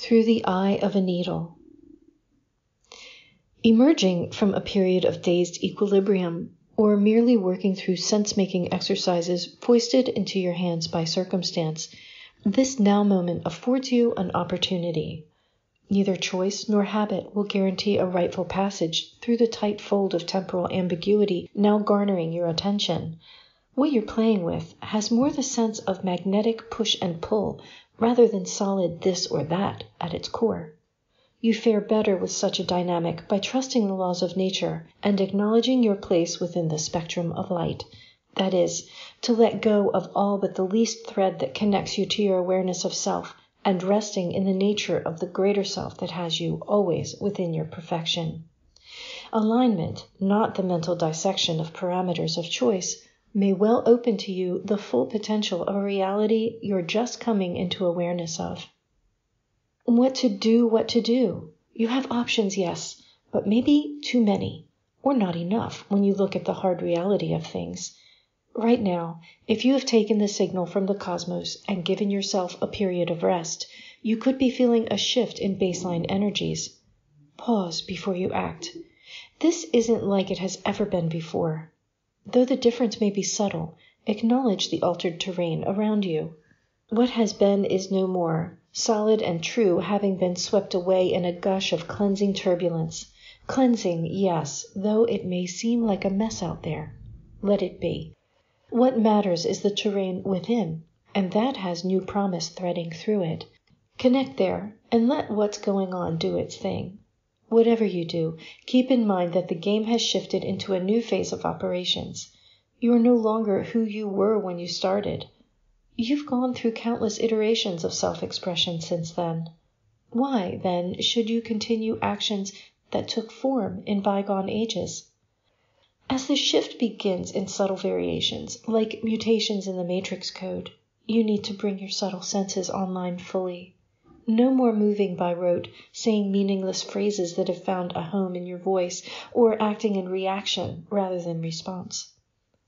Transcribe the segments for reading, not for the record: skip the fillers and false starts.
through the eye of a needle. Emerging from a period of dazed equilibrium, or merely working through sense-making exercises foisted into your hands by circumstance, this now moment affords you an opportunity. Neither choice nor habit will guarantee a rightful passage through the tight fold of temporal ambiguity now garnering your attention. What you're playing with has more the sense of magnetic push and pull rather than solid this or that at its core. You fare better with such a dynamic by trusting the laws of nature and acknowledging your place within the spectrum of light. That is, to let go of all but the least thread that connects you to your awareness of self and resting in the nature of the greater self that has you always within your perfection. Alignment, not the mental dissection of parameters of choice, may well open to you the full potential of a reality you're just coming into awareness of. What to do? You have options, yes, but maybe too many, or not enough when you look at the hard reality of things. Right now, if you have taken the signal from the cosmos and given yourself a period of rest, you could be feeling a shift in baseline energies. Pause before you act. This isn't like it has ever been before. Though the difference may be subtle, acknowledge the altered terrain around you. What has been is no more, solid and true, having been swept away in a gush of cleansing turbulence. Cleansing, yes, though it may seem like a mess out there. Let it be. What matters is the terrain within, and that has new promise threading through it. Connect there, and let what's going on do its thing. Whatever you do, keep in mind that the game has shifted into a new phase of operations. You are no longer who you were when you started. You've gone through countless iterations of self-expression since then. Why, then, should you continue actions that took form in bygone ages? As the shift begins in subtle variations, like mutations in the matrix code, you need to bring your subtle senses online fully. No more moving by rote, saying meaningless phrases that have found a home in your voice, or acting in reaction rather than response.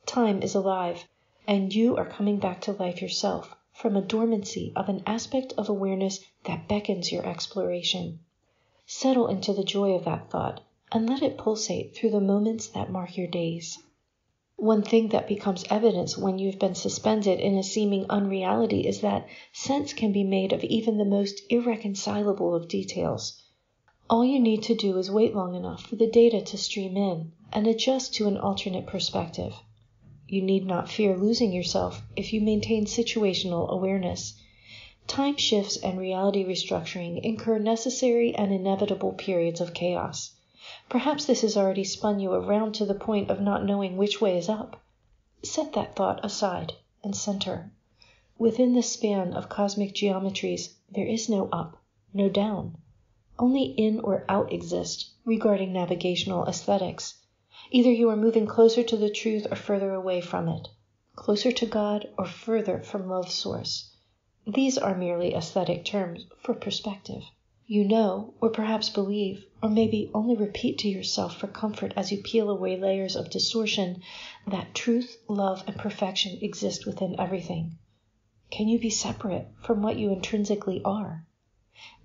Time is alive, and you are coming back to life yourself from a dormancy of an aspect of awareness that beckons your exploration. Settle into the joy of that thought, and let it pulsate through the moments that mark your days. One thing that becomes evidence when you've been suspended in a seeming unreality is that sense can be made of even the most irreconcilable of details. All you need to do is wait long enough for the data to stream in and adjust to an alternate perspective. You need not fear losing yourself if you maintain situational awareness. Time shifts and reality restructuring incur necessary and inevitable periods of chaos. Perhaps this has already spun you around to the point of not knowing which way is up. Set that thought aside and center. Within the span of cosmic geometries, there is no up, no down. Only in or out exist regarding navigational aesthetics. Either you are moving closer to the truth or further away from it, closer to God or further from love's source. These are merely aesthetic terms for perspective. You know, or perhaps believe, or maybe only repeat to yourself for comfort as you peel away layers of distortion, that truth, love, and perfection exist within everything. Can you be separate from what you intrinsically are?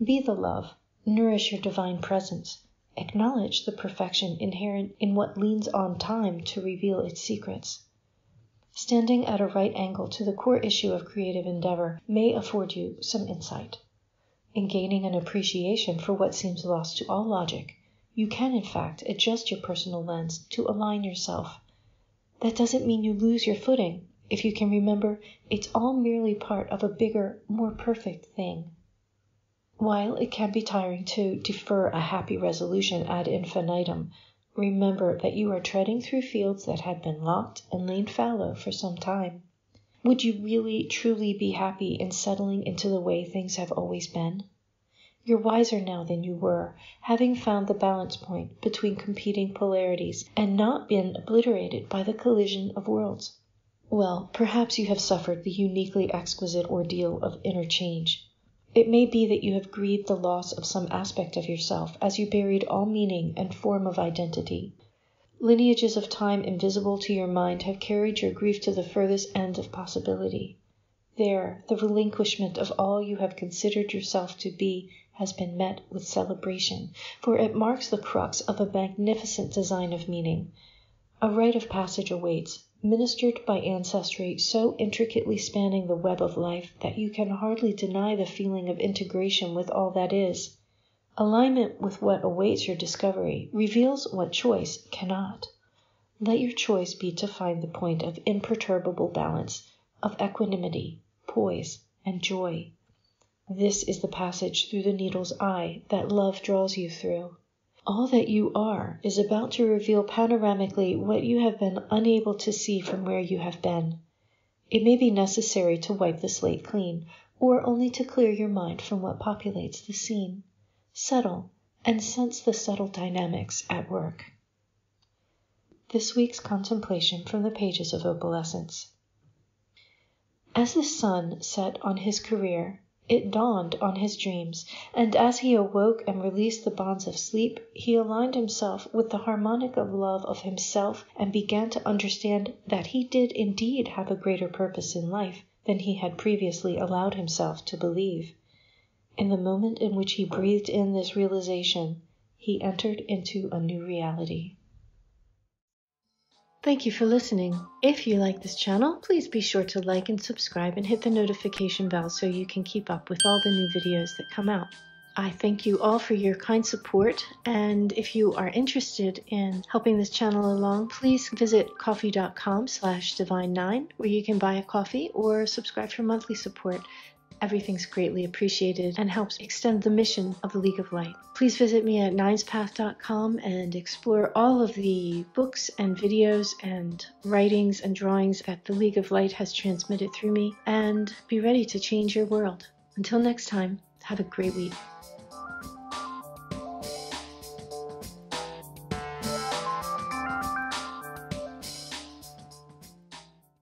Be the love, nourish your divine presence, acknowledge the perfection inherent in what leans on time to reveal its secrets. Standing at a right angle to the core issue of creative endeavor may afford you some insight. In gaining an appreciation for what seems lost to all logic, you can in fact adjust your personal lens to align yourself. That doesn't mean you lose your footing if you can remember it's all merely part of a bigger, more perfect thing. While it can be tiring to defer a happy resolution ad infinitum, remember that you are treading through fields that had been locked and lain fallow for some time. Would you really, truly be happy in settling into the way things have always been? You're wiser now than you were, having found the balance point between competing polarities and not been obliterated by the collision of worlds. Well, perhaps you have suffered the uniquely exquisite ordeal of interchange. It may be that you have grieved the loss of some aspect of yourself as you buried all meaning and form of identity. Lineages of time invisible to your mind have carried your grief to the furthest end of possibility. There, the relinquishment of all you have considered yourself to be has been met with celebration, for it marks the crux of a magnificent design of meaning. A rite of passage awaits, ministered by ancestry so intricately spanning the web of life that you can hardly deny the feeling of integration with all that is. Alignment with what awaits your discovery reveals what choice cannot. Let your choice be to find the point of imperturbable balance, of equanimity, poise, and joy. This is the passage through the needle's eye that love draws you through. All that you are is about to reveal panoramically what you have been unable to see from where you have been. It may be necessary to wipe the slate clean, or only to clear your mind from what populates the scene. Settle and sense the subtle dynamics at work. This week's contemplation from the pages of Opalescence. As the sun set on his career, it dawned on his dreams, and as he awoke and released the bonds of sleep, he aligned himself with the harmonic of love of himself and began to understand that he did indeed have a greater purpose in life than he had previously allowed himself to believe. In the moment in which he breathed in this realization, he entered into a new reality. Thank you for listening. If you like this channel, please be sure to like and subscribe and hit the notification bell so you can keep up with all the new videos that come out. I thank you all for your kind support, and if you are interested in helping this channel along, please visit ko-fi.com/divine9 where you can buy a coffee or subscribe for monthly support. Everything's greatly appreciated and helps extend the mission of the League of Light. Please visit me at ninespath.com and explore all of the books and videos and writings and drawings that the League of Light has transmitted through me, and be ready to change your world. Until next time, have a great week.